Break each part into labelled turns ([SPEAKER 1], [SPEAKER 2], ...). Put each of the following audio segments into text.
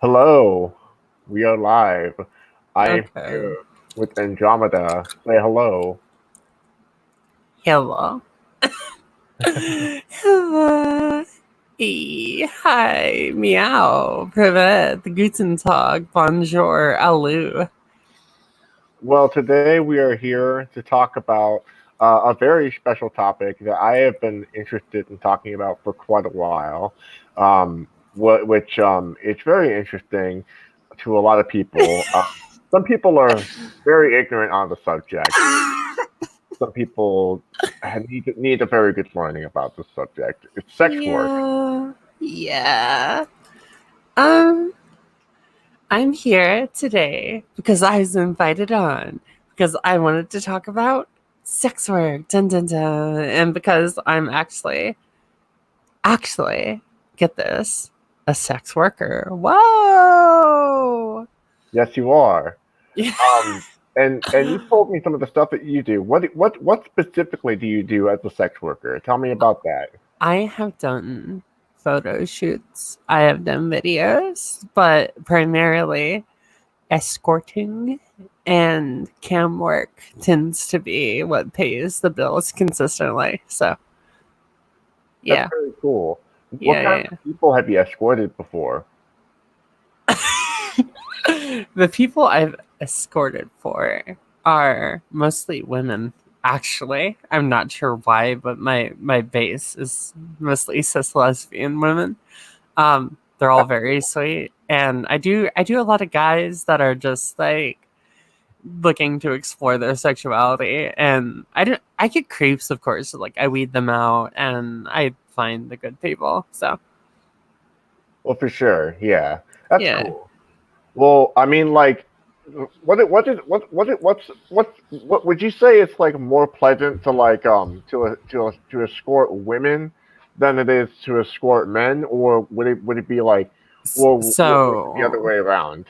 [SPEAKER 1] Hello, we are live. I am
[SPEAKER 2] Okay.
[SPEAKER 1] here with Andromeda. Say hello.
[SPEAKER 2] Hello. Hello. Hi. Meow. Privet. Guten Tag. Bonjour. Aloo.
[SPEAKER 1] Well, today we are here to talk about a very special topic that I have been interested in talking about for quite a while, which it's very interesting to a lot of people. Some people are very ignorant on the subject. Some people need a very good learning about the subject. It's sex work.
[SPEAKER 2] Yeah. Yeah. Um, I'm here today because I was invited on because I wanted to talk about sex work. Dun dun dun. And because I'm actually, get this, a sex worker. Whoa.
[SPEAKER 1] Yes, you are.
[SPEAKER 2] Yeah.
[SPEAKER 1] Um, and you told me some of the stuff that you do. What specifically do you do as a sex worker? Tell me about that.
[SPEAKER 2] I have done photo shoots, I have done videos, but primarily escorting and cam work tends to be what pays the bills consistently. So,
[SPEAKER 1] That's
[SPEAKER 2] yeah,
[SPEAKER 1] very cool. What
[SPEAKER 2] yeah,
[SPEAKER 1] kinds
[SPEAKER 2] yeah.
[SPEAKER 1] of people have you escorted before?
[SPEAKER 2] Yeah. The people I've escorted for are mostly women. Actually, I'm not sure why, but my base is mostly cis lesbian women. They're all very sweet, and I do a lot of guys that are just like looking to explore their sexuality, and I get creeps, of course. Like I weed them out, and I find the good people. So
[SPEAKER 1] Well, for sure, yeah, that's
[SPEAKER 2] yeah.
[SPEAKER 1] cool. Well, I mean, like, what would you say it's like more pleasant to like to escort women than it is to escort men, or would it be like, well, would it be the other
[SPEAKER 2] So
[SPEAKER 1] way around?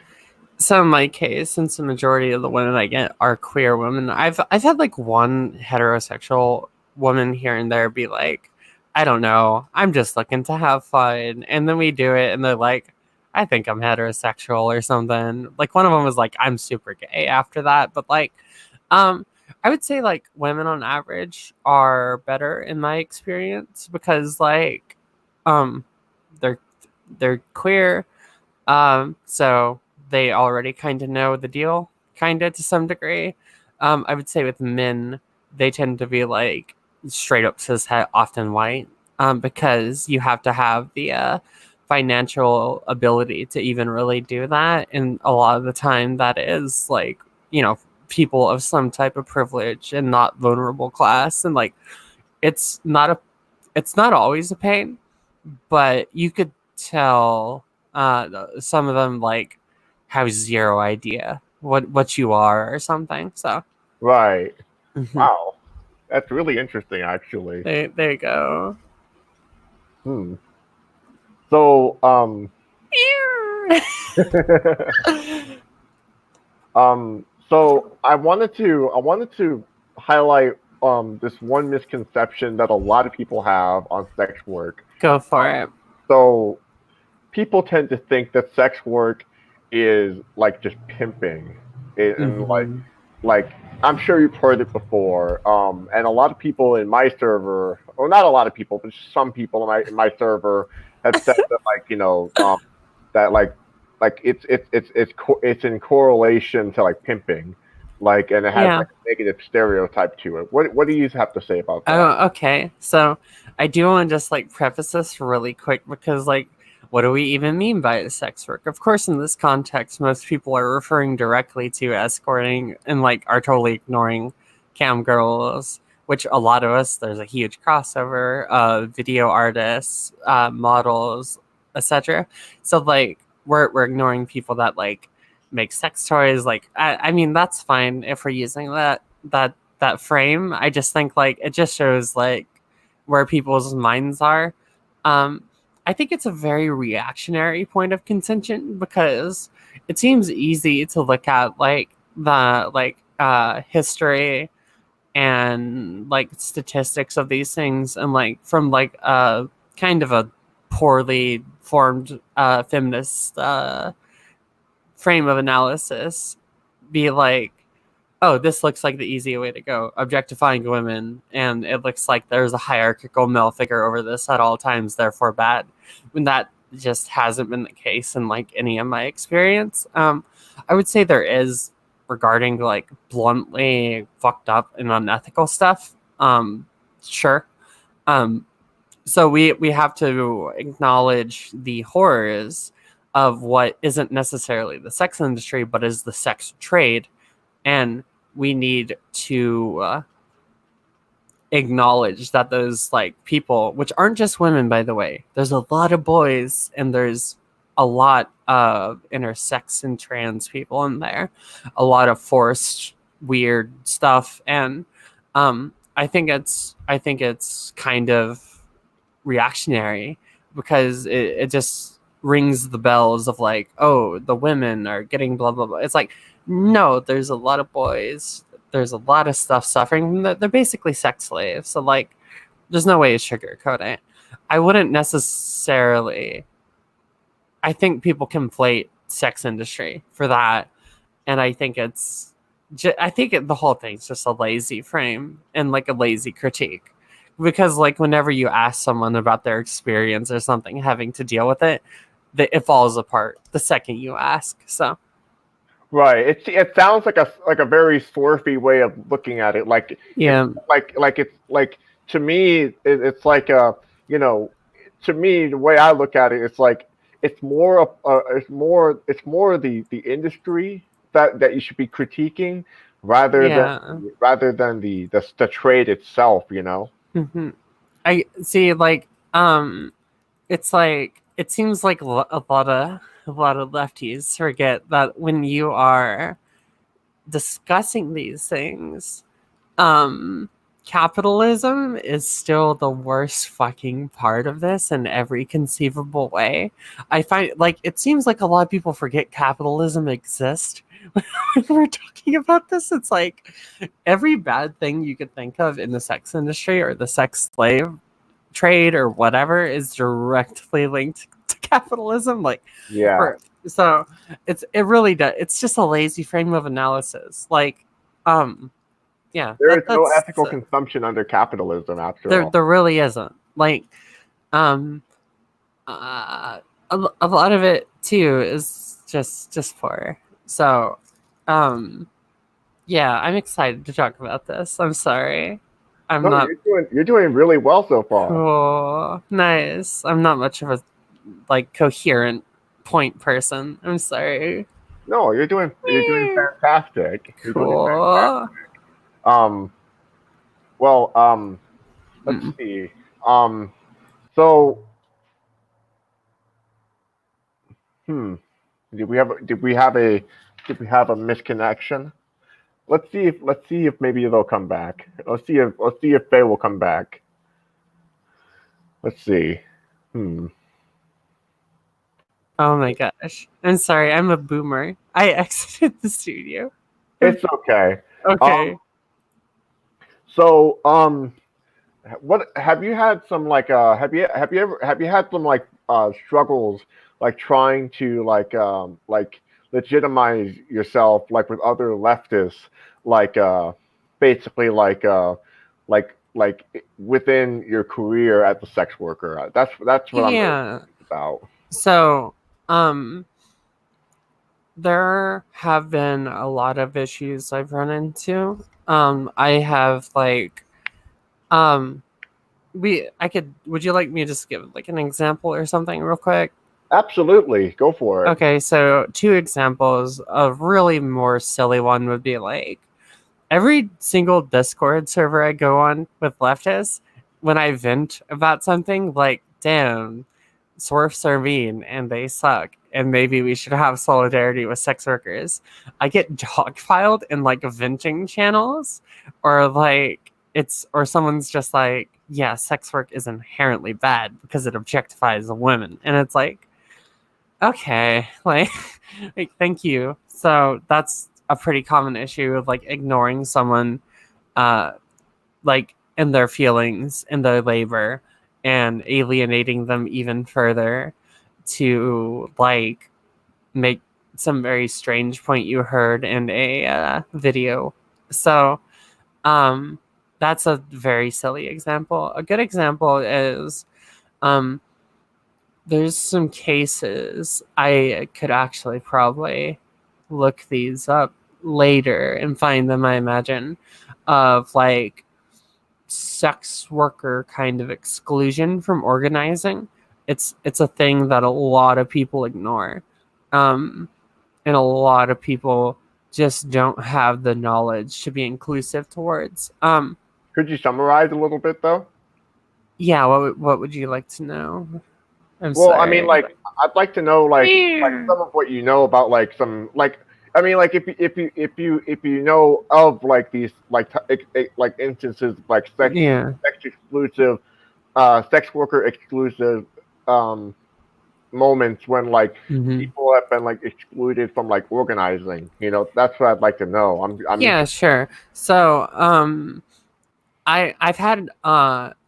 [SPEAKER 2] so in my case, since the majority of the women I get are queer women, I've had like one heterosexual woman here and there be like, I don't know, I'm just looking to have fun, and then we do it, and they're like, I think I'm heterosexual or something. Like one of them was like, I'm super gay after that, but like, um, I would say like women on average are better in my experience because like, um, they're they're queer, so they already kind of know the deal, kind of to some degree. I would say with men, they tend to be like straight up cis het, often white, because you have to have the financial ability to even really do that. And a lot of the time, that is like, you know, people of some type of privilege and not vulnerable class. And like, it's not a, it's not always a pain, but you could tell some of them like have zero idea what you are or something. So
[SPEAKER 1] Right.
[SPEAKER 2] mhm.
[SPEAKER 1] Wow. That's really interesting, actually.
[SPEAKER 2] There you go.
[SPEAKER 1] Hmm. So, so I wanted to highlight this one misconception that a lot of people have on sex work.
[SPEAKER 2] Go for
[SPEAKER 1] Um,
[SPEAKER 2] it.
[SPEAKER 1] so people tend to think that sex work is like just pimping, and
[SPEAKER 2] Hmm.
[SPEAKER 1] like I'm sure you've heard it before. And a lot of people in my server, or not a lot of people, but some people in my server have said that like that like it's in correlation to like pimping, like, and it has
[SPEAKER 2] Yeah.
[SPEAKER 1] like a negative stereotype to it. What do you have to say about that?
[SPEAKER 2] Oh, okay. So I do want to just like preface this really quick because like what do we even mean by sex work? Of course, in this context, most people are referring directly to escorting and like are totally ignoring cam girls, which a lot of us, there's a huge crossover of video artists, models, etc. So like we're ignoring people that like make sex toys. Like I mean that's fine if we're using that frame. I just think like it just shows like where people's minds are. Um, I think it's a very reactionary point of contention because it seems easy to look at like the history and like statistics of these things and like from like a kind of a poorly formed feminist frame of analysis be like, oh, this looks like the easy way to go, objectifying women, and it looks like there's a hierarchical male figure over this at all times, therefore bad, when that just hasn't been the case in like any of my experience. I would say there is regarding like bluntly fucked up and unethical stuff. Sure. So we have to acknowledge the horrors of what isn't necessarily the sex industry, but is the sex trade. And we need to acknowledge that those like people, which aren't just women, by the way, there's a lot of boys and there's a lot of intersex and trans people in there, a lot of forced weird stuff. And I think it's kind of reactionary because it just rings the bells of like, oh, the women are getting blah blah blah. It's like, no, there's a lot of boys, there's a lot of stuff suffering. They're basically sex slaves, so like there's no way to sugarcoat it. I wouldn't necessarily, I think people conflate sex industry for that, and I think it's the whole thing's just a lazy frame and like a lazy critique, because like whenever you ask someone about their experience or something having to deal with it, it falls apart the second you ask. So
[SPEAKER 1] Right. It sounds like a very swarthy way of looking at it. Like
[SPEAKER 2] yeah,
[SPEAKER 1] it's like to me it's like to me the way I look at it, it's like it's more the industry that you should be critiquing rather than the trade itself.
[SPEAKER 2] Mm-hmm. I see. Like it's like it seems like a lot of lefties forget that when you are discussing these things, capitalism is still the worst fucking part of this in every conceivable way. I find like it seems like a lot of people forget capitalism exists when we're talking about this. It's like every bad thing you could think of in the sex industry or the sex slave trade or whatever is directly linked to capitalism. Like,
[SPEAKER 1] Yeah.
[SPEAKER 2] so it really does. It's just a lazy frame of analysis. Like, yeah,
[SPEAKER 1] There is no ethical consumption under capitalism after all.
[SPEAKER 2] There really isn't. Like, a lot of it too is just poor. So, yeah, I'm excited to talk about this. I'm sorry.
[SPEAKER 1] You're doing really well so far.
[SPEAKER 2] Cool. Nice. I'm not much of a like coherent point person. I'm sorry.
[SPEAKER 1] No, you're doing fantastic.
[SPEAKER 2] Cool.
[SPEAKER 1] You're doing fantastic. Well, let's see. So did we have a misconnection? Let's see if maybe they'll come back. Let's see if Faye will come back. Let's see.
[SPEAKER 2] Oh my gosh. I'm sorry, I'm a boomer. I exited the studio.
[SPEAKER 1] It's okay.
[SPEAKER 2] Okay.
[SPEAKER 1] So what have you had some like have you had some like struggles like trying to like legitimize yourself like with other leftists, like basically like within your career as a sex worker? That's what I'm about.
[SPEAKER 2] So there have been a lot of issues I've run into. I have like would you like me to just give like an example or something real quick?
[SPEAKER 1] Absolutely, go for it.
[SPEAKER 2] Okay, so 2 examples. A really more silly one would be like every single Discord server I go on with leftists, when I vent about something like, damn, swerfs are mean and they suck, and maybe we should have solidarity with sex workers, I get dogpiled in like venting channels, or like or someone's just like, yeah, sex work is inherently bad because it objectifies a woman, and it's like, okay, like thank you. So that's a pretty common issue of like ignoring someone like in their feelings, in their labor, and alienating them even further to like make some very strange point you heard in a video. So that's a very silly example. A good example is there's some cases I could actually probably look these up later and find them, I imagine, of like sex worker kind of exclusion from organizing. It's a thing that a lot of people ignore. Um, and a lot of people just don't have the knowledge to be inclusive towards.
[SPEAKER 1] Could you summarize a little bit though?
[SPEAKER 2] Yeah, what would you like to know? I'm
[SPEAKER 1] Well, I mean,
[SPEAKER 2] sorry.
[SPEAKER 1] like, I'd like to know, like some of what you know about, like, some, like, I mean, like, if you know of like these, like, like instances, like
[SPEAKER 2] Yeah.
[SPEAKER 1] sex exclusive, sex worker exclusive, um, moments when like
[SPEAKER 2] Hmm.
[SPEAKER 1] people have been like excluded from like organizing. You know, that's what I'd like to know. I'm
[SPEAKER 2] Yeah,
[SPEAKER 1] interested.
[SPEAKER 2] sure. So, I've had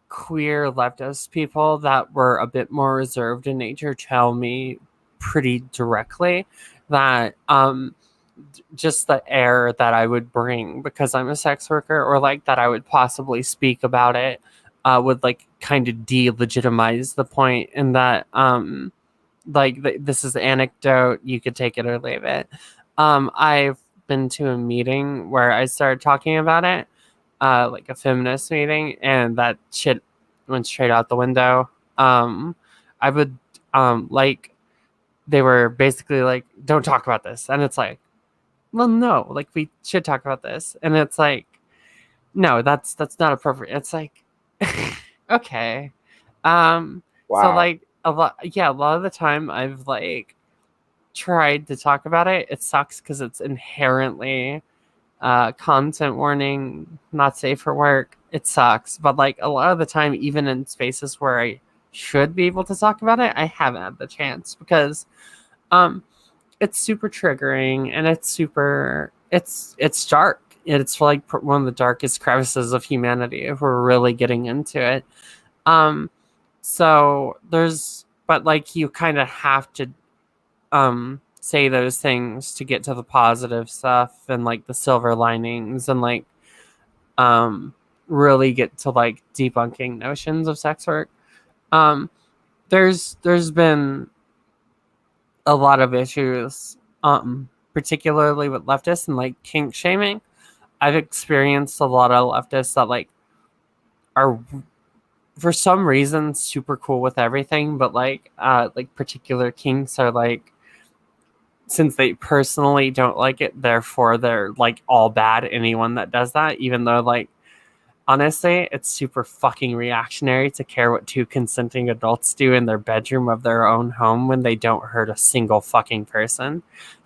[SPEAKER 2] queer leftist people that were a bit more reserved in nature tell me pretty directly that just the air that I would bring because I'm a sex worker, or like that I would possibly speak about it, would like kind of delegitimize the point, and that like this is anecdote, you could take it or leave it. I've been to a meeting where I started talking about it, like a feminist meeting, and that shit went straight out the window. I would like they were basically like, "Don't talk about this," and it's like, "Well, no, like we should talk about this," and it's like, "No, that's not appropriate." It's like, okay, so
[SPEAKER 1] Wow.
[SPEAKER 2] like a lot of the time I've like tried to talk about it. It sucks because it's inherently content warning, not safe for work. It sucks, but like a lot of the time, even in spaces where I should be able to talk about it, I haven't had the chance because um, it's super triggering and it's dark. It's like one of the darkest crevices of humanity if we're really getting into it. Um, so there's, but like you kind of have to say those things to get to the positive stuff and like the silver linings and like um really get to like debunking notions of sex work. um there's been a lot of issues, particularly with leftists and like kink shaming. I've experienced a lot of leftists that are for some reason super cool with everything, but like particular kinks are like, since they personally don't like it, therefore they're like all bad, anyone that does that, even though like honestly it's super fucking reactionary to care what two consenting adults do in their bedroom of their own home when they don't hurt a single fucking person.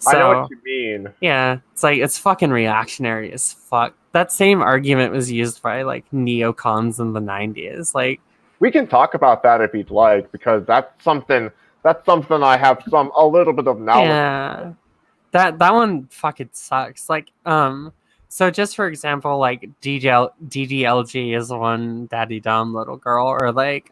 [SPEAKER 1] I know what
[SPEAKER 2] So
[SPEAKER 1] you mean.
[SPEAKER 2] yeah, it's like it's fucking reactionary as fuck. That same argument was used by like neocons in the 90s. Like,
[SPEAKER 1] We can talk about that if you'd like, because that's something I have a little bit of knowledge.
[SPEAKER 2] yeah, that one fucking sucks. Like, so just for example, like DDLG is one daddy dumb little girl, or like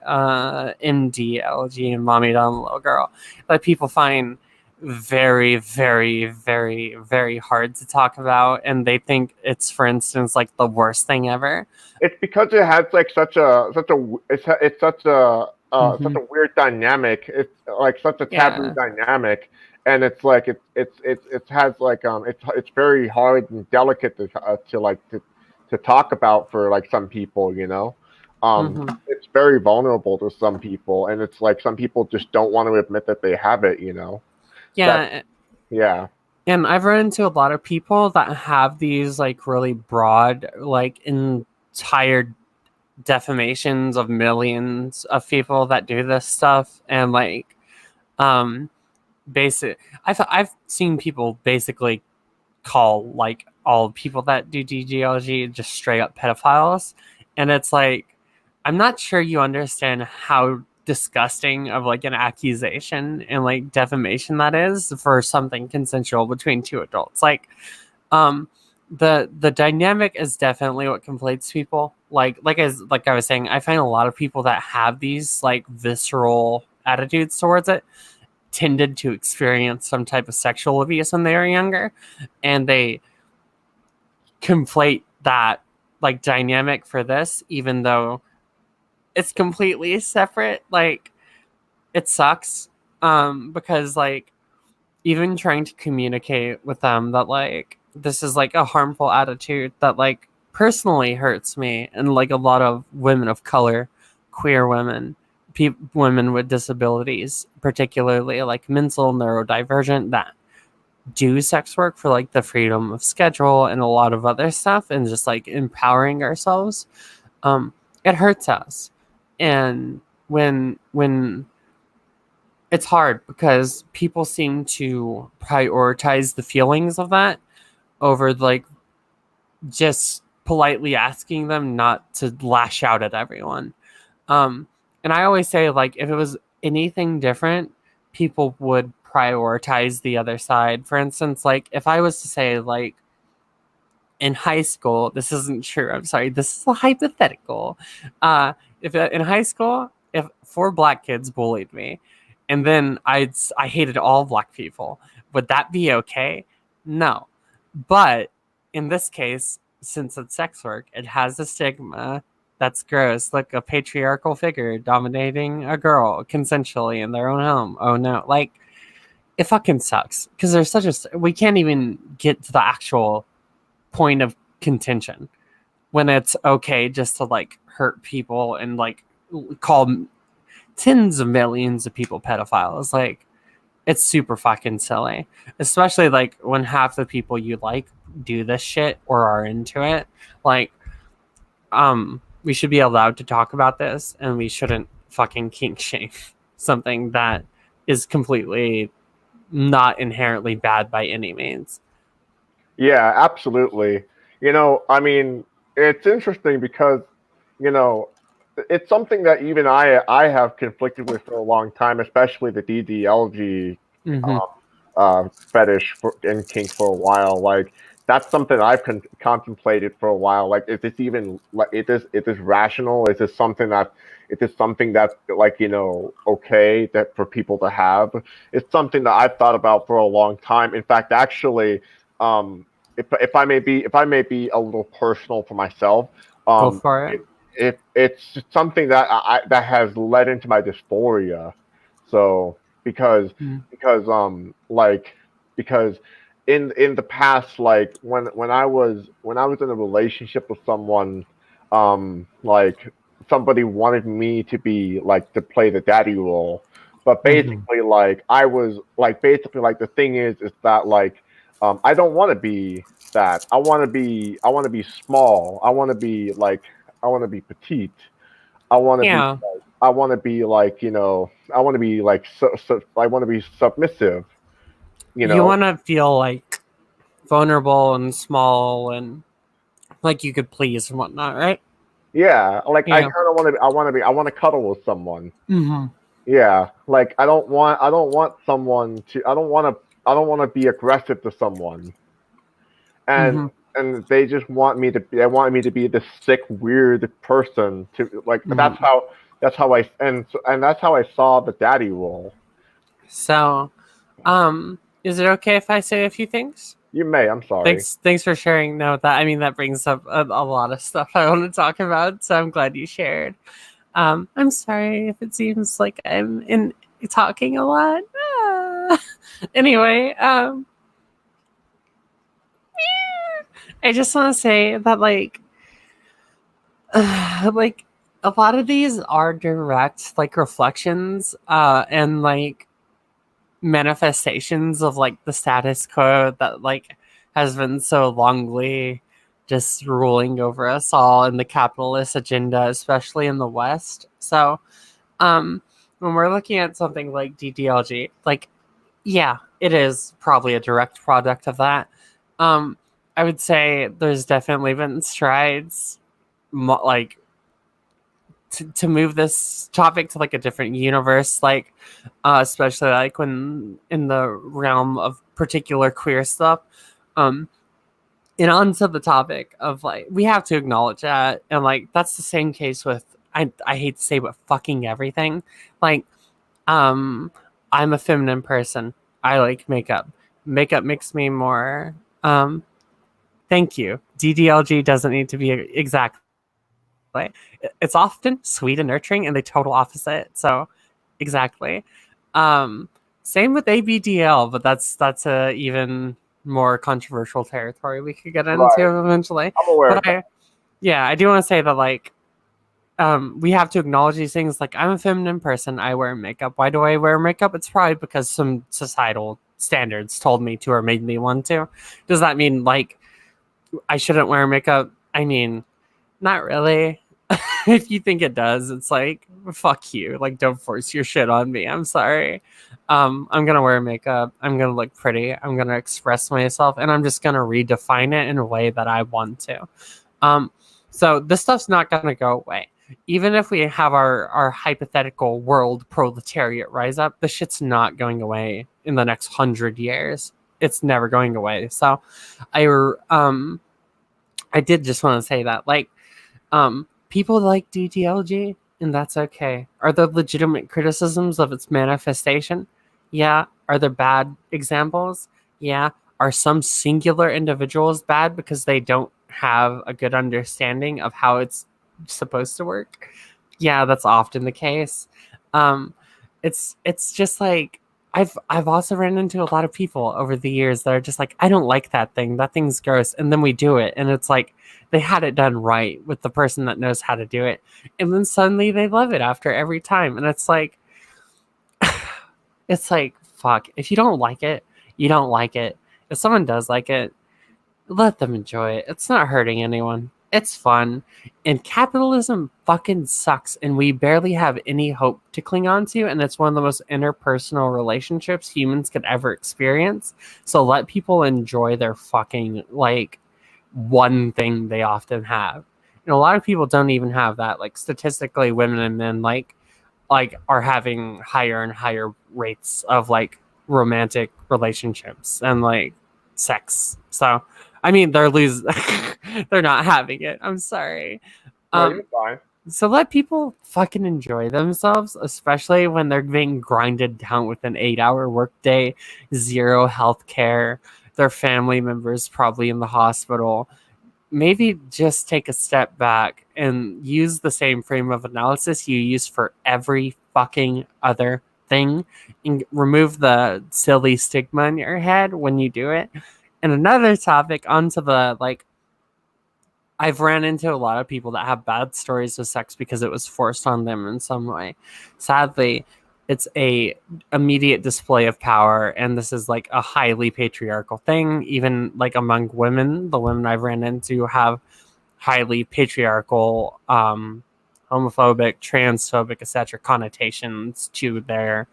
[SPEAKER 2] MDLG and mommy dumb little girl that people find very, very, very, very hard to talk about, and they think it's, for instance, like the worst thing ever.
[SPEAKER 1] It's because it has like it's such
[SPEAKER 2] Hmm.
[SPEAKER 1] a weird dynamic. It's like such a taboo
[SPEAKER 2] Yeah.
[SPEAKER 1] dynamic, and it's like it has like it's very hard and delicate to talk about for like some people. You know,
[SPEAKER 2] Hmm.
[SPEAKER 1] it's very vulnerable to some people, and it's like some people just don't want to admit that they have it. You know, that
[SPEAKER 2] Yeah.
[SPEAKER 1] yeah.
[SPEAKER 2] And I've run into a lot of people that have these like really broad, like entire defamations of millions of people that do this stuff, and like um basic I've seen people basically call like all people that do DGLG just straight up pedophiles, and it's like, I'm not sure you understand how disgusting of like an accusation and like defamation that is for something consensual between two adults. Like, um the dynamic is definitely what conflates people. Like I was saying, I find a lot of people that have these like visceral attitudes towards it, tended to experience some type of sexual abuse when they were younger, and they conflate that like dynamic for this, even though it's completely separate. Like, it sucks, because like even trying to communicate with them that like this is like a harmful attitude that like personally hurts me, and like a lot of women of color, queer women, women with disabilities, particularly like mental neurodivergent, that do sex work for like the freedom of schedule and a lot of other stuff, and just like empowering ourselves, it hurts us. And when it's hard because people seem to prioritize the feelings of that over like just politely asking them not to lash out at everyone. And I always say, like, if it was anything different, people would prioritize the other side. For instance, like, if I was to say, like, in high school, this isn't true. I'm sorry. This is a hypothetical. If in high school, if 4 black kids bullied me, and then I hated all black people, would that be okay? No. But in this case, since it's sex work, it has a stigma. That's gross. Like a patriarchal figure dominating a girl consensually in their own home. Oh no. Like, it fucking sucks. Because there's such a. We can't even get to the actual point of contention when it's okay just to like hurt people and like call tens of millions of people pedophiles. Like, it's super fucking silly, especially like when half the people you like do this shit or are into it. Like, we should be allowed to talk about this, and we shouldn't fucking kink shame something that is completely not inherently bad by any means.
[SPEAKER 1] Yeah, absolutely. I mean, it's interesting because, it's something that even I have conflicted with for a long time, especially the DDLG fetish and kink for a while. Like, that's something I've contemplated for a while. Like, is this even like is this rational? Is this something that like okay that for people to have? It's something that I've thought about for a long time. In fact, actually, if I may be a little personal for myself,
[SPEAKER 2] Go for it.
[SPEAKER 1] It's something that that has led into my dysphoria. So because in the past, like when I was in a relationship with someone, like somebody wanted me to be like to play the daddy role, but basically like I was like basically like the thing is that like I don't want to be that. I want to be small. I want to be petite. I want to be
[SPEAKER 2] Yeah.
[SPEAKER 1] I want to be like I want to be like I want to be submissive.
[SPEAKER 2] You want to feel like vulnerable and small and like you could please and whatnot, right?
[SPEAKER 1] Yeah, like I
[SPEAKER 2] Yeah.
[SPEAKER 1] kind of want to. I want to cuddle with someone.
[SPEAKER 2] Mm-hmm.
[SPEAKER 1] Yeah, like I don't want someone to. I don't want to. I don't want to be aggressive to someone. And
[SPEAKER 2] Mm-hmm.
[SPEAKER 1] and they just want me to. They want me to be this sick, weird person. To like that's how I and that's how I saw the daddy role.
[SPEAKER 2] So, is it okay if I say a few things?
[SPEAKER 1] You may. I'm sorry.
[SPEAKER 2] Thanks for sharing. No, that brings up a lot of stuff I want to talk about. So I'm glad you shared. I'm sorry if it seems like I'm talking a lot. Anyway, I just want to say that like like a lot of these are direct like reflections and like manifestations of like the status quo that like has been so longly just ruling over us all in the capitalist agenda, especially in the West. So when we're looking at something like DDLG, like, yeah, it is probably a direct product of that. I would say there's definitely been strides like to move this topic to like a different universe, like especially like when in the realm of particular queer stuff. And onto the topic of like we have to acknowledge that, and like that's the same case with I hate to say but fucking everything. Like I'm a feminine person. I like makeup. Makeup makes me more. Thank you. DDLG doesn't need to be exactly. It's often sweet and nurturing, and the total opposite. So, exactly. Um, Same with ABDL, but that's a even more controversial territory we could get into
[SPEAKER 1] Right.
[SPEAKER 2] eventually.
[SPEAKER 1] I'm aware of
[SPEAKER 2] But I do want to say that like we have to acknowledge these things. Like, I'm a feminine person. I wear makeup. Why do I wear makeup? It's probably because some societal standards told me to or made me want to. Does that mean like I shouldn't wear makeup? I mean, not really. If you think it does, it's like fuck you. Like, don't force your shit on me. I'm sorry. I'm gonna wear makeup. I'm gonna look pretty. I'm gonna express myself, and I'm just gonna redefine it in a way that I want to. Um, so this stuff's not gonna go away. Even if we have our hypothetical world proletariat rise up, the shit's not going away in the next 100 years. It's never going away. So, I I did just want to say that like people like DDLG, and that's okay. Are there legitimate criticisms of its manifestation? Yeah. Are there bad examples? Yeah. Are some singular individuals bad because they don't have a good understanding of how it's supposed to work? Yeah, that's often the case. Um, it's just like I've also ran into a lot of people over the years that are just like, I don't like that thing. That thing's gross. And then we do it, and it's like they had it done right with the person that knows how to do it, and then suddenly they love it after every time, and it's like fuck. If you don't like it, you don't like it. If someone does like it, let them enjoy it. It's not hurting anyone. It's fun. And capitalism fucking sucks, and we barely have any hope to cling on to, and it's one of the most interpersonal relationships humans could ever experience. So let people enjoy their fucking like one thing they often have. And a lot of people don't even have that. Like, statistically, women and men like are having higher and higher rates of like romantic relationships and like sex. So I mean, they're not having it. I'm sorry.
[SPEAKER 1] No, you're
[SPEAKER 2] Um,
[SPEAKER 1] fine.
[SPEAKER 2] so let people fucking enjoy themselves, especially when they're being grinded down with an 8-hour workday, zero health care, their family members probably in the hospital. Maybe just take a step back and use the same frame of analysis you use for every fucking other thing, and remove the silly stigma in your head when you do it. And another topic onto the like, I've ran into a lot of people that have bad stories of sex because it was forced on them in some way. Sadly, it's a immediate display of power, and this is like a highly patriarchal thing. Even like among women, the women I've ran into have highly patriarchal, homophobic, transphobic, etc. connotations to their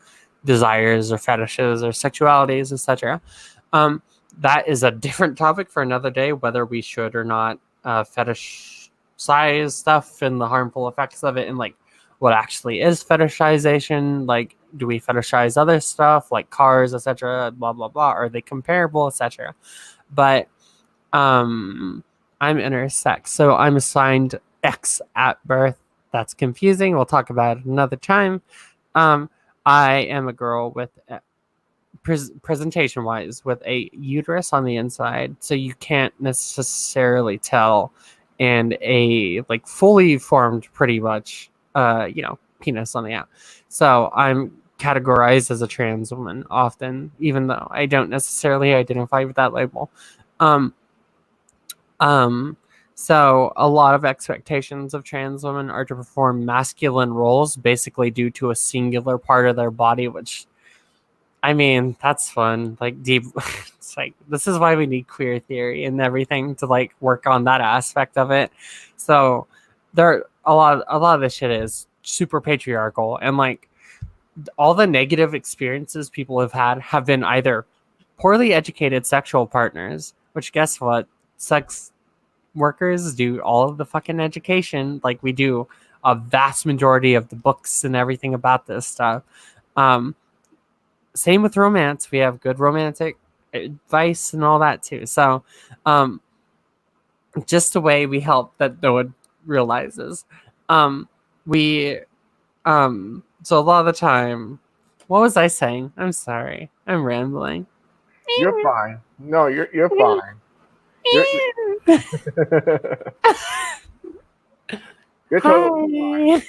[SPEAKER 2] desires or fetishes or sexualities, etc. Um, that is a different topic for another day, whether we should or not fetishize stuff and the harmful effects of it, and like what actually is fetishization. Like, do we fetishize other stuff like cars, etc., blah blah blah? Are they comparable, etc.? But I'm intersex, so I'm assigned X at birth. That's confusing. We'll talk about it another time. um I am a girl with presentation wise with a uterus on the inside, so you can't necessarily tell, and a like fully formed, pretty much penis on the out. So I'm categorized as a trans woman often, even though I don't necessarily identify with that label. um um so a lot of expectations of trans women are to perform masculine roles, basically due to a singular part of their body, which, I mean, that's fun. Like, deep. It's like, this is why we need queer theory and everything to like work on that aspect of it. So there, a lot of this shit is super patriarchal, and like all the negative experiences people have been either poorly educated sexual partners, which, guess what, sex workers do all of the fucking education. Like, we do a vast majority of the books and everything about this stuff. Um, Same with romance. We have good romantic advice and all that too. So, um, just a way we help that no one realizes. We, so a lot of the time, What was I saying? I'm sorry. I'm rambling.
[SPEAKER 1] You're fine. No, you're fine. You're you're totally fine.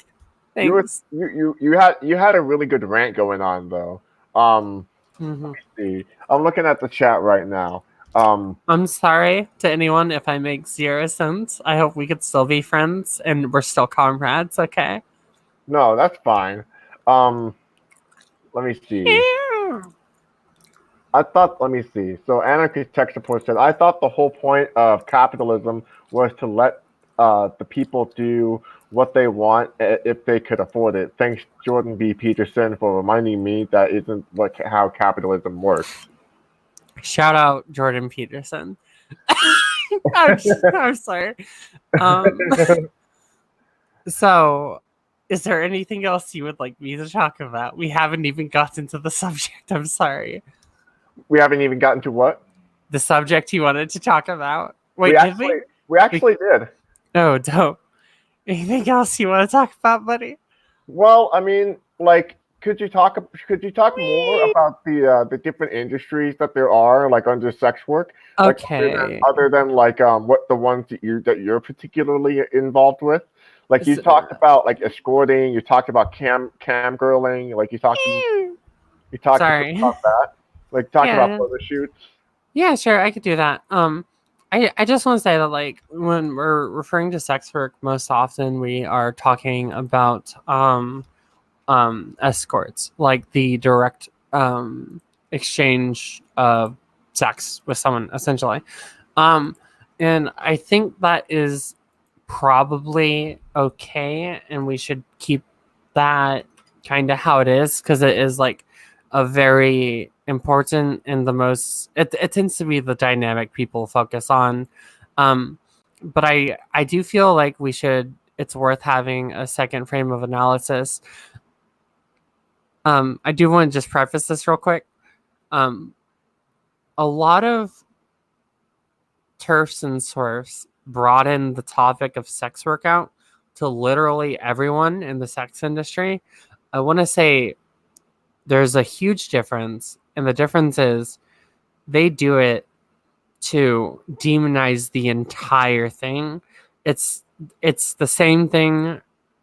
[SPEAKER 2] Hi.
[SPEAKER 1] You were
[SPEAKER 2] Thanks.
[SPEAKER 1] you had a really good rant going on though.
[SPEAKER 2] Hmm.
[SPEAKER 1] See, I'm looking at the chat right now. Um,
[SPEAKER 2] I'm sorry to anyone if I make 0 cents. I hope we could still be friends and we're still comrades, okay?
[SPEAKER 1] no, that's fine. Um, let me see. Let me see. So Anarchist Tech Support said, I thought the whole point of capitalism was to let the people do what they want if they could afford it. Thanks, Jordan B. Peterson, for reminding me that isn't how capitalism works.
[SPEAKER 2] Shout out Jordan Peterson. I'm sorry. Um, so, is there anything else you would like me to talk about? We haven't even gotten to the subject. I'm sorry.
[SPEAKER 1] We haven't even gotten to what?
[SPEAKER 2] The subject you wanted to talk about. Wait,
[SPEAKER 1] We
[SPEAKER 2] did we?
[SPEAKER 1] actually did.
[SPEAKER 2] No, dope. Anything else you want to talk about, buddy?
[SPEAKER 1] Well, I mean, like, could you talk more about the different industries that there are like under sex work? Like
[SPEAKER 2] Okay.
[SPEAKER 1] other than like what the ones that you're particularly involved with? Like you
[SPEAKER 2] So-
[SPEAKER 1] talked about like escorting, you talked about cam girling, like you talked
[SPEAKER 2] Sorry.
[SPEAKER 1] about that. Like talk about
[SPEAKER 2] Yeah.
[SPEAKER 1] photo shoots.
[SPEAKER 2] Yeah, sure, I could do that. I just want to say that like when we're referring to sex work, most often we are talking about escorts, like the direct exchange of sex with someone, essentially. Um, and I think that is probably okay, and we should keep that kind of how it is because it is like a very important and the most it tends to be the dynamic people focus on. um but I do feel like we should it's worth having a second frame of analysis. I do want to just preface this real quick. um a lot of turfs and swerfs broaden the topic of sex work out to literally everyone in the sex industry. I want to say there's a huge difference, and the difference is they do it to demonize the entire thing. It's it's the same thing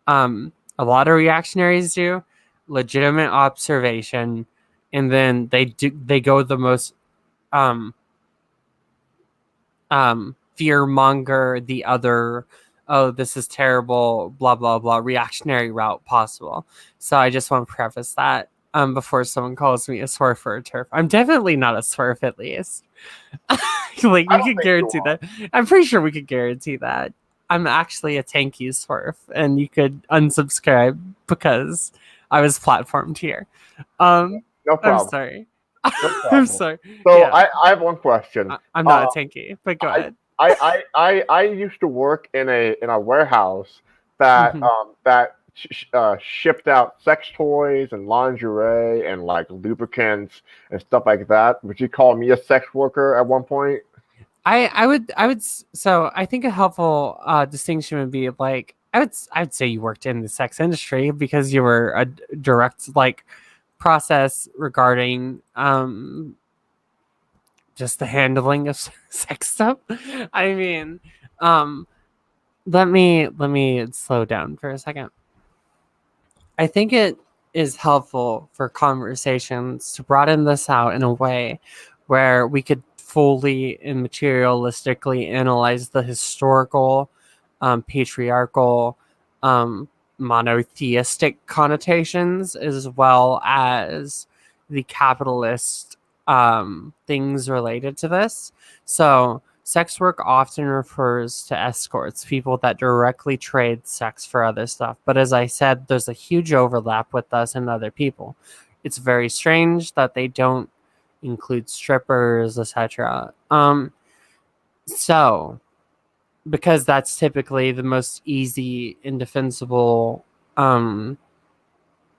[SPEAKER 2] a lot of reactionaries do, legitimate observation, and then they go the most um fear monger the other, oh this is terrible, blah blah blah, reactionary route possible. So I just want to preface that before someone calls me a swerf or a turf. I'm definitely not a swerf, at least. Like
[SPEAKER 1] I
[SPEAKER 2] we
[SPEAKER 1] don't
[SPEAKER 2] could
[SPEAKER 1] think you
[SPEAKER 2] guarantee
[SPEAKER 1] are.
[SPEAKER 2] that. I'm pretty sure we could guarantee that. I'm actually a tanky swerf, and you could unsubscribe because I was platformed here. Um,
[SPEAKER 1] No
[SPEAKER 2] I'm
[SPEAKER 1] problem.
[SPEAKER 2] sorry.
[SPEAKER 1] No
[SPEAKER 2] I'm
[SPEAKER 1] problem.
[SPEAKER 2] sorry.
[SPEAKER 1] So
[SPEAKER 2] Yeah,
[SPEAKER 1] I have one question.
[SPEAKER 2] I'm not a tanky, but go
[SPEAKER 1] I,
[SPEAKER 2] ahead.
[SPEAKER 1] I used to work in a warehouse that
[SPEAKER 2] Mhm.
[SPEAKER 1] shipped out sex toys and lingerie and like lubricants and stuff like that. Would you call me a sex worker at one point?
[SPEAKER 2] So I think a helpful distinction would be like I would say you worked in the sex industry because you were a direct like process regarding just the handling of sex stuff. I mean, um, let me slow down for a second. I think it is helpful for conversations to broaden this out in a way where we could fully and materialistically analyze the historical, patriarchal, um, monotheistic connotations as well as the capitalist things related to this. So, sex work often refers to escorts, people that directly trade sex for other stuff. But as I said, there's a huge overlap with us and other people. It's very strange that they don't include strippers, etc. So because that's typically the most easy, indefensible, um,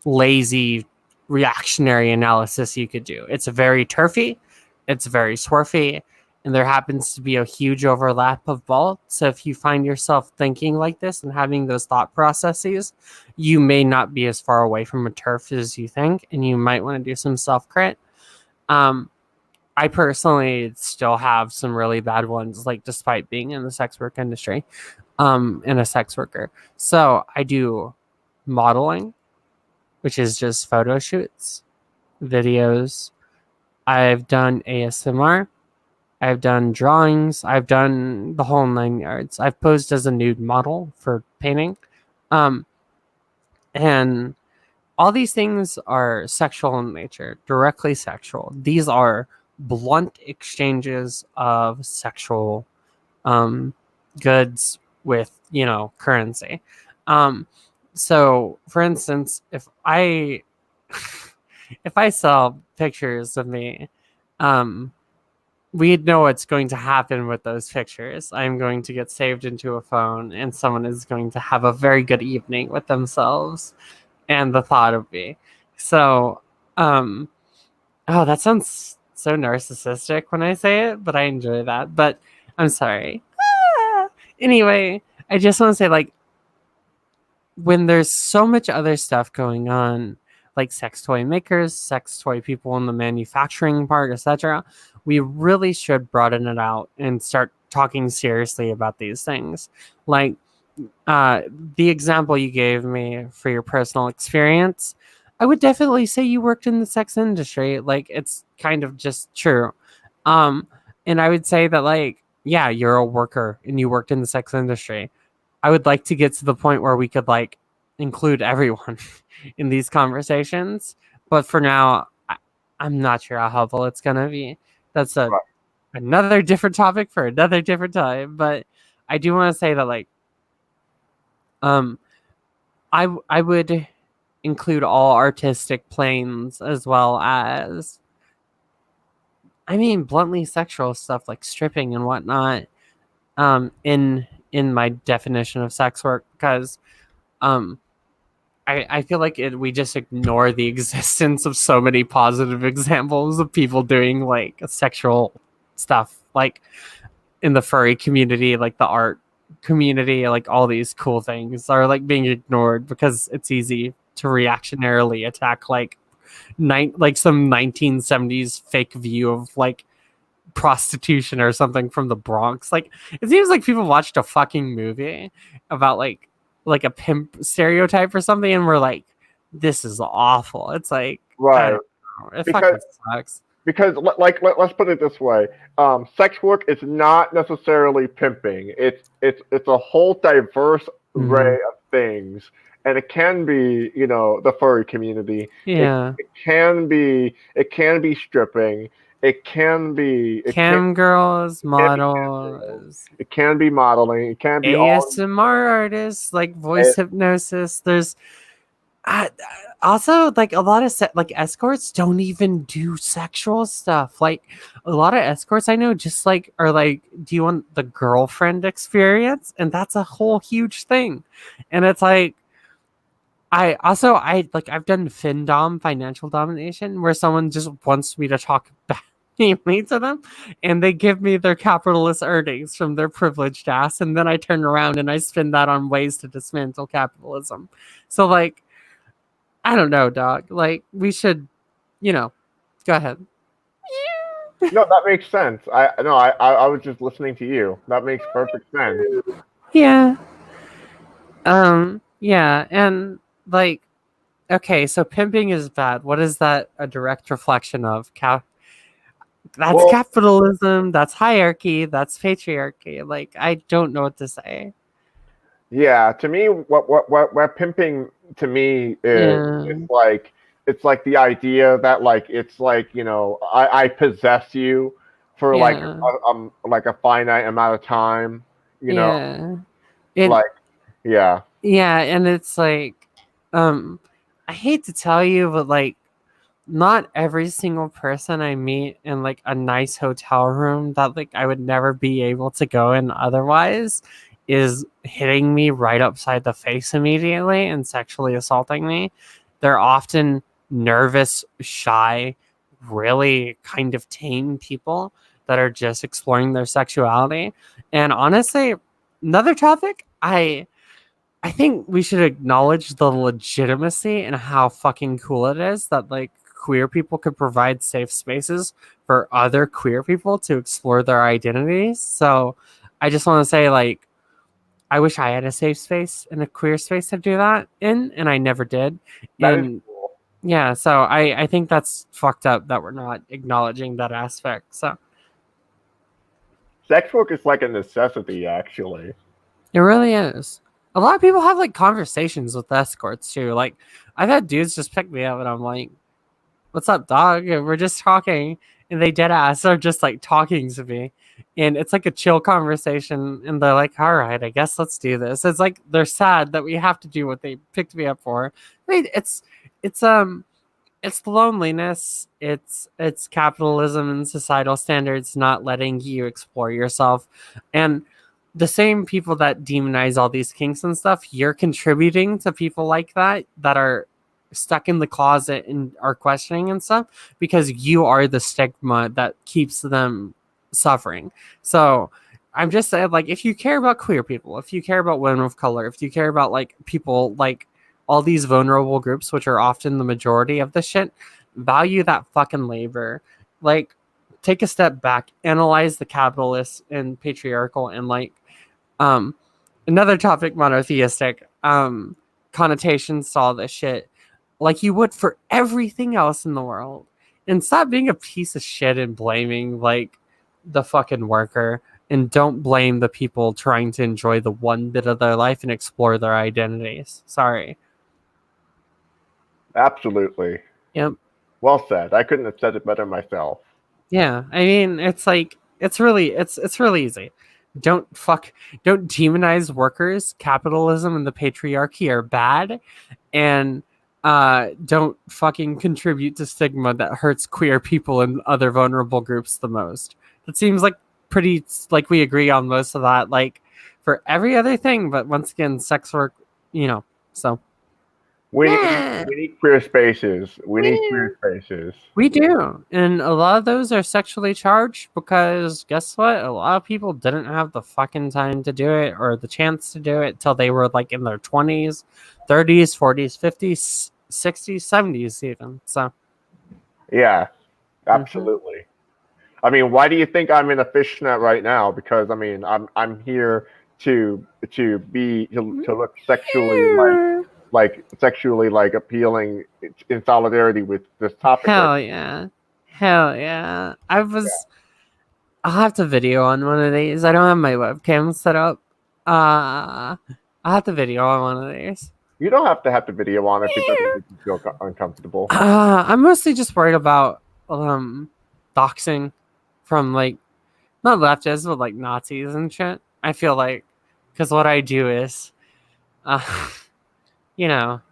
[SPEAKER 2] lazy, reactionary analysis you could do. It's very turfy, it's very swerfy, and there happens to be a huge overlap of both. So if you find yourself thinking like this and having those thought processes, you may not be as far away from a turf as you think, and you might want to do some self-crit. I personally still have some really bad ones, like despite being in the sex work industry, and a sex worker. So I do modeling, which is just photo shoots, videos. I've done ASMR. I've done drawings. I've done the whole 9 yards. I've posed as a nude model for painting. Um, and all these things are sexual in nature, directly sexual. These are blunt exchanges of sexual goods with, currency. So for instance, if I if I sell pictures of me, we know what's going to happen with those pictures. I'm going to get saved into a phone, and someone is going to have a very good evening with themselves and the thought of me. So, oh, that sounds so narcissistic when I say it, but I enjoy that. But I'm sorry. Anyway, I just want to say, like, when there's so much other stuff going on, like sex toy makers, sex toy people in the manufacturing part, etc., we really should broaden it out and start talking seriously about these things. Like the example you gave me for your personal experience, I would definitely say you worked in the sex industry. Like, it's kind of just true. Um, and I would say that, like, yeah, you're a worker and you worked in the sex industry. I would like to get to the point where we could, like, include everyone in these conversations. But for now, I'm not sure how helpful it's going to be. That's another different topic for another different time. But I do want to say that, like, I would include all artistic planes as well as, I mean, bluntly sexual stuff like stripping and whatnot, in my definition of sex work, because I feel like we just ignore the existence of so many positive examples of people doing like sexual stuff, like in the furry community, like the art community, like all these cool things are like being ignored because it's easy to reactionarily attack like some 1970s fake view of like prostitution or something from the Bronx. Like, it seems like people watched a fucking movie about like a pimp stereotype or something, and we're like, this is awful. It's like,
[SPEAKER 1] Right.
[SPEAKER 2] It fucking sucks.
[SPEAKER 1] Because, let's put it this way: sex work is not necessarily pimping. It's a whole diverse array of things, and it can be, the furry community.
[SPEAKER 2] Yeah,
[SPEAKER 1] it can be stripping. It can be
[SPEAKER 2] girls, models.
[SPEAKER 1] It can be modeling. It can be
[SPEAKER 2] ASMR artists, like voice hypnosis. There's also like a lot of like escorts don't even do sexual stuff. Like a lot of escorts I know just like are like, do you want the girlfriend experience? And that's a whole huge thing. And it's like, I've done FinDom, financial domination, where someone just wants me to talk back to them, and they give me their capitalist earnings from their privileged ass, and then I turn around and I spend that on ways to dismantle capitalism. So, like, I don't know, dog. Like, we should, go ahead.
[SPEAKER 1] No, that makes sense. I was just listening to you. That makes perfect sense.
[SPEAKER 2] Yeah. Yeah, and like, okay, so pimping is bad. What is that a direct reflection of? That's capitalism, that's hierarchy, that's patriarchy. Like, I don't know what to say.
[SPEAKER 1] Yeah, to me, what pimping to me is, it's like the idea that like it's like, I possess you for like a finite amount of time, know. Yeah,
[SPEAKER 2] and it's like, I hate to tell you, but like, not every single person I meet in like a nice hotel room that like I would never be able to go in otherwise is hitting me right upside the face immediately and sexually assaulting me. They're often nervous, shy, really kind of tame people that are just exploring their sexuality. And honestly, another topic, I think we should acknowledge the legitimacy and how fucking cool it is that like queer people could provide safe spaces for other queer people to explore their identities. So I just want to say, like, I wish I had a safe space and a queer space to do that in, and I never did.
[SPEAKER 1] That is
[SPEAKER 2] And
[SPEAKER 1] cool.
[SPEAKER 2] yeah, so I think that's fucked up that we're not acknowledging that aspect. So
[SPEAKER 1] Sex work is like a necessity, actually.
[SPEAKER 2] it really is. A lot of people have like conversations with escorts too. Like I've had dudes just pick me up and I'm like, "What's up, dog?" And we're just talking, and they dead ass are just like talking to me, and it's like a chill conversation. And they're like, "All right, I guess let's do this." It's like they're sad that we have to do what they picked me up for. I mean, it's loneliness. It's capitalism and societal standards not letting you explore yourself, and the same people that demonize all these kinks and stuff, you're contributing to people like that are stuck in the closet and are questioning and stuff because you are the stigma that keeps them suffering. So I'm just saying, like, if you care about queer people, if you care about women of color, if you care about like people like all these vulnerable groups, which are often the majority of the shit, value that fucking labor. Like, take a step back, analyze the capitalist and patriarchal and like another topic, monotheistic connotations to all this shit, like you would for everything else in the world, and stop being a piece of shit and blaming like the fucking worker, and don't blame the people trying to enjoy the one bit of their life and explore their identities. Sorry.
[SPEAKER 1] Absolutely.
[SPEAKER 2] Yep.
[SPEAKER 1] Well said. I couldn't have said it better myself.
[SPEAKER 2] Yeah, I mean, it's like it's really easy. Don't demonize workers. Capitalism and the patriarchy are bad, and don't fucking contribute to stigma that hurts queer people and other vulnerable groups the most. It seems like pretty like we agree on most of that, like for every other thing, but once again, sex work, so
[SPEAKER 1] We
[SPEAKER 2] yeah.
[SPEAKER 1] need queer spaces. We need queer spaces.
[SPEAKER 2] We do. And a lot of those are sexually charged because guess what? A lot of people didn't have the fucking time to do it or the chance to do it till they were like in their 20s, 30s, 40s, 50s, 60s, 70s even. So,
[SPEAKER 1] Yeah, absolutely. I mean, why do you think I'm in a fishnet right now? Because I mean, I'm here to look sexually sexually like appealing in solidarity with this topic.
[SPEAKER 2] Hell yeah. Hell yeah. I'll have to video on one of these. I don't have my webcam set up. I'll have to video on one of these.
[SPEAKER 1] You don't have to have the video on if it doesn't make you feel uncomfortable.
[SPEAKER 2] I'm mostly just worried about doxing from like not leftists but like Nazis and shit. I feel like because what I do is under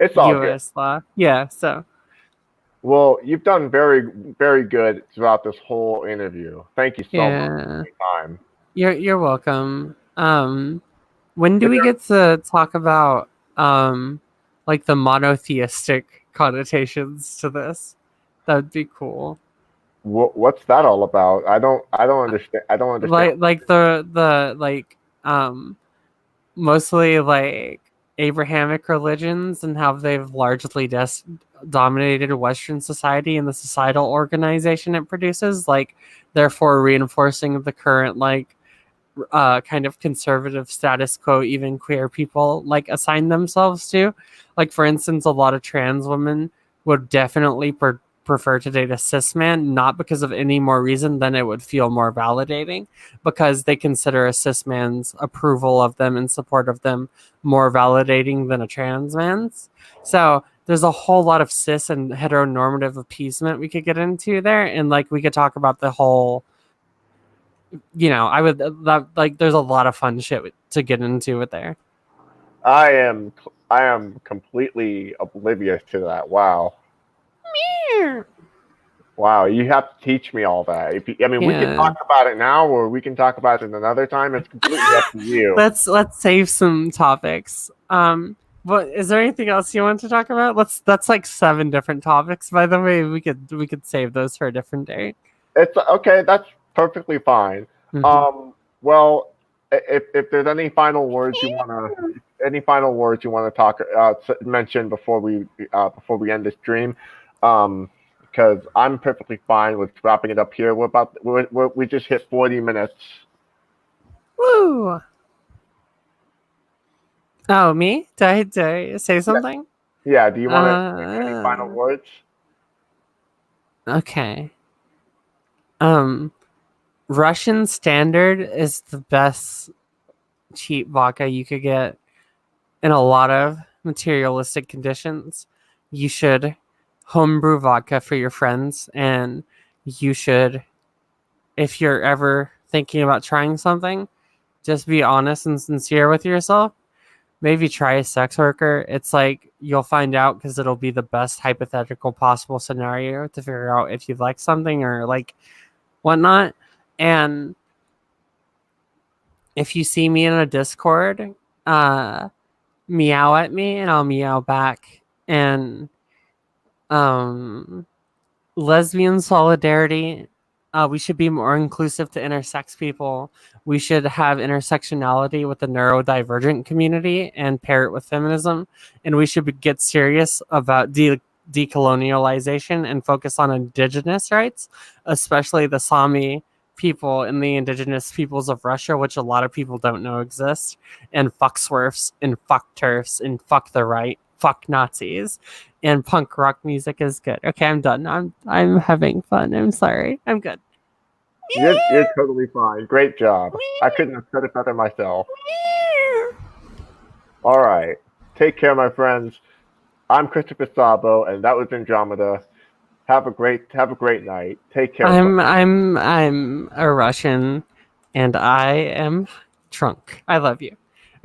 [SPEAKER 1] it's all
[SPEAKER 2] US
[SPEAKER 1] good.
[SPEAKER 2] law. Yeah, so
[SPEAKER 1] well, you've done very, very good throughout this whole interview. Thank you so much for your time.
[SPEAKER 2] You're welcome. When do we get to talk about like the monotheistic connotations to this? That would be cool.
[SPEAKER 1] What's that all about? I don't understand. I don't understand.
[SPEAKER 2] Like the like mostly like Abrahamic religions and how they've largely dominated Western society and the societal organization it produces, like therefore reinforcing the current like kind of conservative status quo even queer people like assign themselves to. Like for instance, a lot of trans women would definitely prefer to date a cis man, not because of any more reason than it would feel more validating, because they consider a cis man's approval of them and support of them more validating than a trans man's. So there's a whole lot of cis and heteronormative appeasement we could get into there, and like we could talk about the whole there's a lot of fun shit to get into with there.
[SPEAKER 1] I am completely oblivious to that. Wow. Wow, you have to teach me all that. We can talk about it now, or we can talk about it another time. It's completely up to you.
[SPEAKER 2] Let's save some topics. But is there anything else you want to talk about? That's like 7 different topics, by the way. We could save those for a different day.
[SPEAKER 1] It's okay. That's perfectly fine.
[SPEAKER 2] Mhm.
[SPEAKER 1] Well, if there's any final words you wanna talk mention before we end this stream, because I'm perfectly fine with wrapping it up here. We just hit 40 minutes.
[SPEAKER 2] Woo! Oh, me? Did I say something?
[SPEAKER 1] Yeah. Do you want to make any final
[SPEAKER 2] Uh,
[SPEAKER 1] words?
[SPEAKER 2] okay. Um, Russian Standard is the best cheap vodka you could get in a lot of materialistic conditions. You should homebrew vodka for your friends, and you should, if you're ever thinking about trying something, just be honest and sincere with yourself. Maybe try a sex worker. It's like you'll find out because it'll be the best hypothetical possible scenario to figure out if you like something or like whatnot. And if you see me in a Discord, uh, meow at me and I'll meow back. And um, lesbian solidarity. We should be more inclusive to intersex people. We should have intersectionality with the neurodivergent community and pair it with feminism. And we should get serious about decolonialization and focus on indigenous rights, especially the Sami people and the indigenous peoples of Russia, which a lot of people don't know exist. And fuck swerfs and fuck turfs and fuck the right, fuck Nazis. And punk rock music is good. Okay, I'm done. I'm having fun. I'm sorry. I'm good.
[SPEAKER 1] You're totally fine. Great job. I couldn't have said it better myself. All right. Take care, my friends. I'm Christopher Sabo, and that was Andromeda. Have a great night. Take care.
[SPEAKER 2] I'm a Russian and I am drunk. I love you.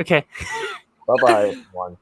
[SPEAKER 2] Okay.
[SPEAKER 1] Bye bye, everyone.